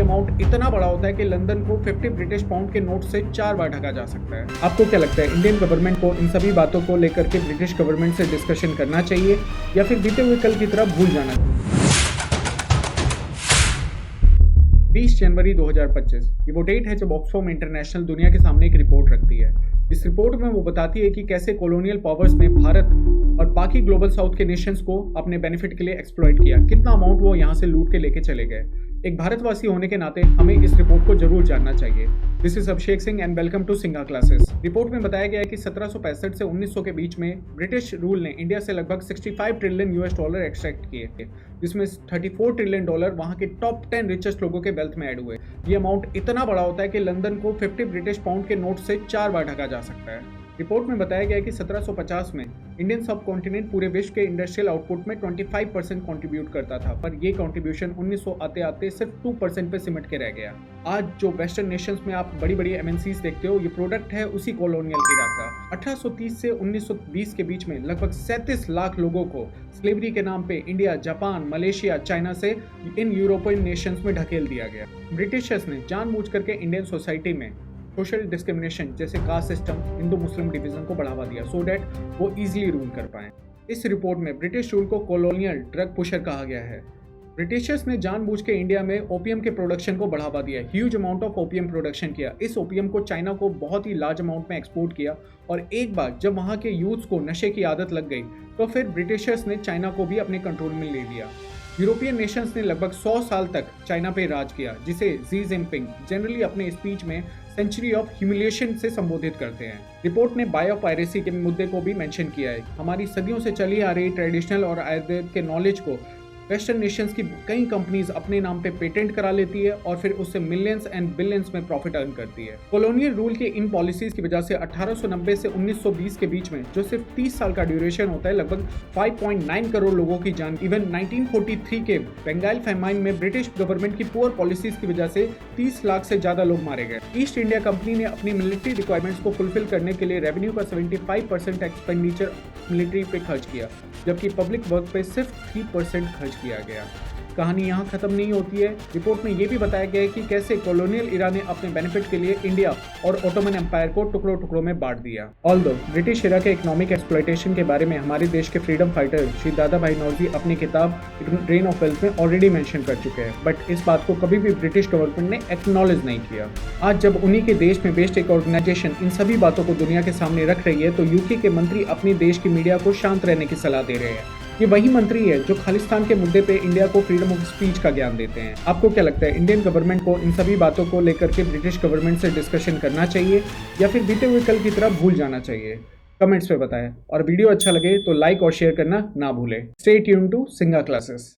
Amount इतना बड़ा होता है कि लंदन को 50 ब्रिटिश पाउंड के नोट से 4 बार ढका जा सकता है। आपको क्या लगता है, इंडियन गवर्नमेंट को इन सभी बातों को लेकर के ब्रिटिश गवर्नमेंट से डिस्कशन करना चाहिए या फिर बीते हुए कल की तरह भूल जाना चाहिए? 20 जनवरी 2025 ये वो डेट है जब ऑक्सफैम इंटरनेशनल दुनिया के सामने एक रिपोर्ट रखती है। इस रिपोर्ट में वो बताती है कि कैसे कॉलोनियल पावर्स ने भारत और बाकी ग्लोबल साउथ के नेशंस को अपने बेनिफिट के लिए एक्सप्लॉइट किया, कितना अमाउंट वो यहाँ से लूट के लेके चले गए। एक भारतवासी होने के नाते हमें इस रिपोर्ट को जरूर जानना चाहिए। This is Abhishek Singh and welcome to Singha classes. Report में बताया गया है कि 1765 से 1900 के बीच में ब्रिटिश रूल ने इंडिया से लगभग 65 ट्रिलियन यूएस डॉलर एक्सट्रैक्ट किए, जिसमें 34 ट्रिलियन डॉलर वहां के टॉप 10 रिचेस्ट लोगों के वेल्थ में ऐड हुए। ये अमाउंट इतना बड़ा होता है कि लंदन को 50 ब्रिटिश पाउंड के नोट से 4 बार ढका जा सकता है। रिपोर्ट में बताया गया है कि 1750 में इंडियन सब कॉन्टिनेंट पूरे विश्व के इंडस्ट्रियल आउटपुट में 25% कंट्रीब्यूट करता था, पर ये कंट्रीब्यूशन 1900 आते आते सिर्फ 2% पे सिमट के रह गया। आज जो वेस्टर्न नेशंस में आप बड़ी बड़ी एमएनसीज देखते हो, ये प्रोडक्ट है उसी कॉलोनियल इरा का। 1830 से 1920 के बीच में लगभग 37 लाख लोगों को स्लेवरी के नाम पे इंडिया, जापान, मलेशिया, चाइना से इन यूरोपियन नेशंस में ढकेल दिया गया। ब्रिटिशर्स ने जानबूझ करके इंडियन सोसाइटी में सोशल डिस्क्रिमिनेशन जैसे कास्ट सिस्टम, हिंदू मुस्लिम डिवीजन को बढ़ावा दिया सो डैट वो इजीली रूल कर पाए। इस रिपोर्ट में ब्रिटिश रूल को कॉलोनियल ड्रग पुशर कहा गया है। ब्रिटिशर्स ने जानबूझ के इंडिया में ओपियम के प्रोडक्शन को बढ़ावा दिया, huge amount of opium production किया। इस ओपियम को चाइना को बहुत ही लार्ज अमाउंट में एक्सपोर्ट किया और एक बार जब वहाँ के यूथ्स को नशे की आदत लग गई तो फिर ब्रिटिशर्स ने चाइना को भी अपने कंट्रोल में ले लिया। यूरोपियन नेशंस ने लगभग 100 साल तक चाइना पे राज किया, जिसे जी जिनपिंग जनरली अपने स्पीच में सेंचुरी ऑफ ह्यूमिलिएशन से संबोधित करते हैं। रिपोर्ट ने बायो पायरेसी के मुद्दे को भी मेंशन किया है। हमारी सदियों से चली आ रही ट्रेडिशनल और आयुर्वेद के नॉलेज को वेस्टर्न नेशंस की कई कंपनीज अपने नाम पे पेटेंट करा लेती है और फिर उससे मिलियंस एंड बिलियंस में प्रॉफिट अर्न करती है। कॉलोनियल रूल के इन पॉलिसीज की वजह से 1890 से 1920 के बीच में जो सिर्फ 30 साल का ड्यूरेशन होता है, लगभग 5.9 करोड़ लोगों की जान। इवन 1943 के बंगाल फैमाइन में ब्रिटिश गवर्नमेंट की पुअर पॉलिसीज की वजह से 30 लाख से ज्यादा लोग मारे गए। ईस्ट इंडिया कंपनी ने अपनी मिलिट्री रिक्वायरमेंट्स को फुलफिल करने के लिए रेवेन्यू का 75% एक्सपेंडिचर मिलिट्री पे खर्च किया, जबकि पब्लिक वर्क पे सिर्फ 3% खर्च किया गया। कहानी यहाँ खत्म नहीं होती है। रिपोर्ट में ये भी बताया गया है कि कैसे कॉलोनियल इरा ने अपने बेनिफिट के लिए इंडिया और ओटोमन एम्पायर को टुकड़ों टुकड़ों में बांट दिया। ऑल्दो ब्रिटिश इरा के इकोनॉमिक एक्सप्लॉयटेशन के बारे में हमारे देश के फ्रीडम फाइटर श्री दादा भाई नौरोजी अपनी किताब ड्रेन ऑफ वेल्थ में ऑलरेडी मेंशन कर चुके हैं, बट इस बात को कभी भी ब्रिटिश गवर्नमेंट ने एक्नॉलेज नहीं किया। आज जब उन्हीं के देश में बेस्ड एक ऑर्गेनाइजेशन इन सभी बातों को दुनिया के सामने रख रही है तो यूके के मंत्री अपने देश की मीडिया को शांत रहने की सलाह दे रहे हैं। ये वही मंत्री है जो खालिस्तान के मुद्दे पे इंडिया को फ्रीडम ऑफ स्पीच का ज्ञान देते हैं। आपको क्या लगता है, इंडियन गवर्नमेंट को इन सभी बातों को लेकर के ब्रिटिश गवर्नमेंट से डिस्कशन करना चाहिए या फिर बीते हुए कल की तरह भूल जाना चाहिए? कमेंट्स पे बताएं और वीडियो अच्छा लगे तो लाइक और शेयर करना ना भूलें। Stay tuned to Singha classes.